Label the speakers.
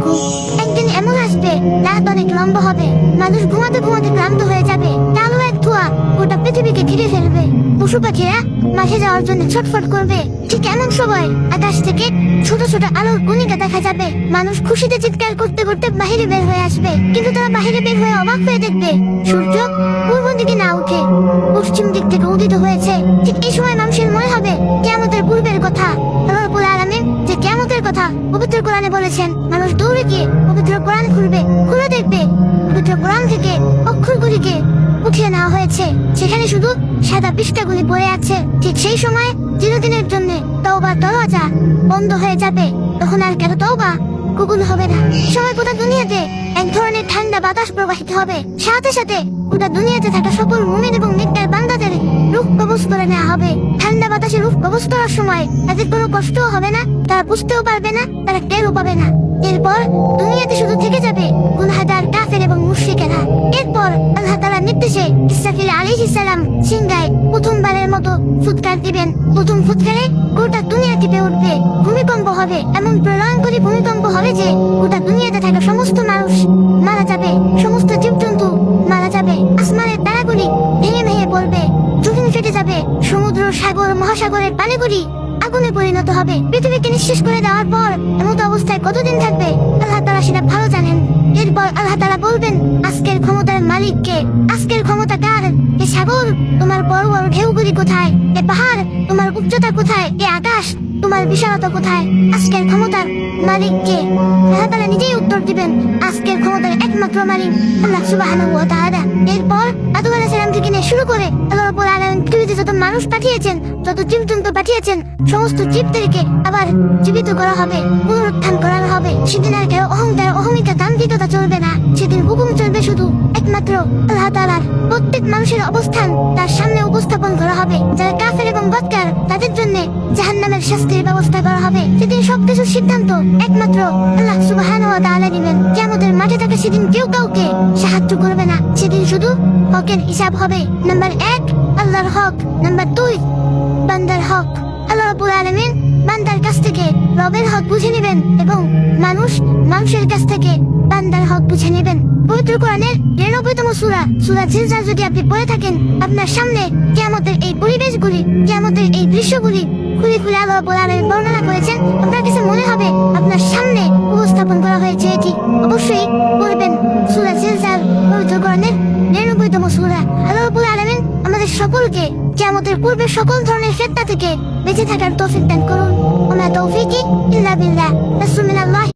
Speaker 1: ঘুম। একদিন এমন আসবে, রাত অনেক লম্বা হবে, মানুষ ঘুমাতে ঘুমাতে ক্লান্ত হয়ে যাবে, কালো এক ধোঁয়া গোটা পৃথিবীকে ঘিরে ফেলবে। পশু পাখিরা মাঠে যাওয়ার জন্য ছটফট করবে। ঠিক এমন সময় আকাশ থেকে ছোট ছোট আলোর কণিকা দেখা যাবে। মানুষ খুশিতে চিৎকার করতে করতে বাহিরে বের হয়ে আসবে, কিন্তু তারা বাহিরে বের হয়ে অবাক হয়ে দেখবে সূর্য পূর্ব দিকে না উঠে পশ্চিম দিক থেকে উদিত হয়েছে। ঠিক এই সময় মানুষের মনে হবে কিয়ামতের পূর্বের কথা। আল্লাহ রাব্বুল আলামিন যে কিয়ামতের কথা পবিত্র কোরআনে বলেছেন, মানুষ দৌড়ে গিয়ে পবিত্র কোরআন খুলে দেখবে পবিত্র কোরআন থেকে অক্ষরগুলিকে উঠিয়ে নেওয়া হয়েছে। সেখানে শুধু সাদা পৃষ্ঠাগুলি পড়ে আছে। ঠিক সেই সময় চিরদিনের জন্য তওবার দরজা বন্ধ হয়ে যাবে। তখন আর কেন তওবা কবুল হবে না। সময় গোটা দুনিয়াতে এক ধরনের ঠান্ডা বাতাস প্রবাহিত হবে। সাথে সাথে গোটা দুনিয়াতে থাকা সকল মুমিন এবং নেককার বান্দাদের রূহ কবজ করে নেওয়া হবে। ঠান্ডা বাতাসে রূহ কবজ করার সময় তাদের কোনো কষ্টও হবে না, তারা বুঝতেও পারবে না, তারা টেরও পাবে না। এরপর দুনিয়াতে শুধু থেকে যাবে গুনাহগার, কাফের এবং মুশরিকেরা। এরপর আল্লাহ তাআলার নির্দেশে ইসরাফিল আলাইহিস সালাম সিংহায় প্রথমবারের মতো ফুৎকার দিবেন। প্রথম ফুৎকারে গোটা দুনিয়া কেঁপে উঠবে, ভূমিকম্প হবে, এমন প্রলয়ঙ্করী ভূমিকম্প হবে যে গোটা দুনিয়াতে থাকা সমস্ত মানুষ মারা যাবে, সমস্ত জীবজন্তু মারা যাবে, আসমানের তারাগুলি ভেঙে ভেঙে পড়বে, জমিন ফেটে যাবে, সমুদ্র, সাগর, মহাসাগরের পানিগুলি আগুনে পরিণত হবে। পৃথিবীকে নিঃশেষ করে দেওয়ার পর এমন অবস্থায় কতদিন থাকবে আল্লাহ তাআলা সেটা ভালো জানেন। এরপর আল্লাহ তাআলা বলবেন, আজকের ক্ষমতার মালিক কে? আজকের ক্ষমতা কার? এ সাগর, তোমার বড় বড় ঢেউগুলি কোথায়? এ পাহাড়, তোমার উচ্চতা কোথায়? এ আকাশ, তোমার বিশালতা কোথায়? আজকের ক্ষমতার মালিক কে? আল্লাহ তাআলা নিজেই উত্তর দিবেন, আজকের ক্ষমতার একমাত্র মালিক আল্লাহ সুবহানাহু ওয়া তাআলা। এরপর আদম আলাইহিস সালাম থেকে নিয়ে শুরু করে আল্লাহ রাব্বুল আলামিন পৃথিবীতে যত মানুষ পাঠিয়েছেন, যত জীবজন্তু পাঠিয়েছেন, সমস্ত জীবদেরকে আবার জীবিত করা হবে, পুনরুত্থান করানো হবে। সেদিন আর কেউ অহংকার, অহমিকা, দাম্ভিকতা চলবে না। সেদিন হুকুম চলবে শুধু একমাত্র আল্লাহ তাআলার। প্রত্যেক মানুষের অবস্থান তার সামনে উপস্থাপন করা হবে। যারা কাফের এবং বদকার তাদের জন্য জাহান্নামের শাস্তির ব্যবস্থা করা হবে। সেদিন সবকিছুর সিদ্ধান্ত একমাত্র আল্লাহ সুবহানাহু ওয়া তাআলা নেবেন। কিয়ামতের মাঠে থাকা সেদিন কেউ কাউকে সাহায্য করবে না। সেদিন শুধু হকের হিসাব হবে। নাম্বার 1 আল্লাহর হক, নাম্বার 2 বান্দার হক। আল্লাহ রাব্বুল আলামিন বান্দার কাছ থেকে রবের হক বুঝে নেবেন এবং মানুষের কাছ থেকে বান্দার হক বুঝে নেবেন। পবিত্র কোরআনের 99তম সূরা জিলজাল যদি আপনি পড়ে থাকেন, আপনার সামনে কিয়ামতের এই পরিবেশগুলি, কিয়ামতের এই দৃশ্যগুলি খুলে খুলে আল্লাহ রাব্বুল আলামিন বর্ণনা করেছেন। আপনার কাছে মনে হবে আপনার সামনে উপস্থাপন করা হয়েছে এটি। অবশ্যই পড়বেন সূরা জিলজাল, পবিত্র কোরআনের 99তম সূরা। আল্লাহ রাব্বুল আলামিন আমাদের সকলকে কিয়ামতের পূর্বে সকল ধরনের ফিতনা থেকে বেঁচে থাকার তৌফিক দান করুন। ওয়া মা তৌফিকি ইল্লা বিল্লাহ।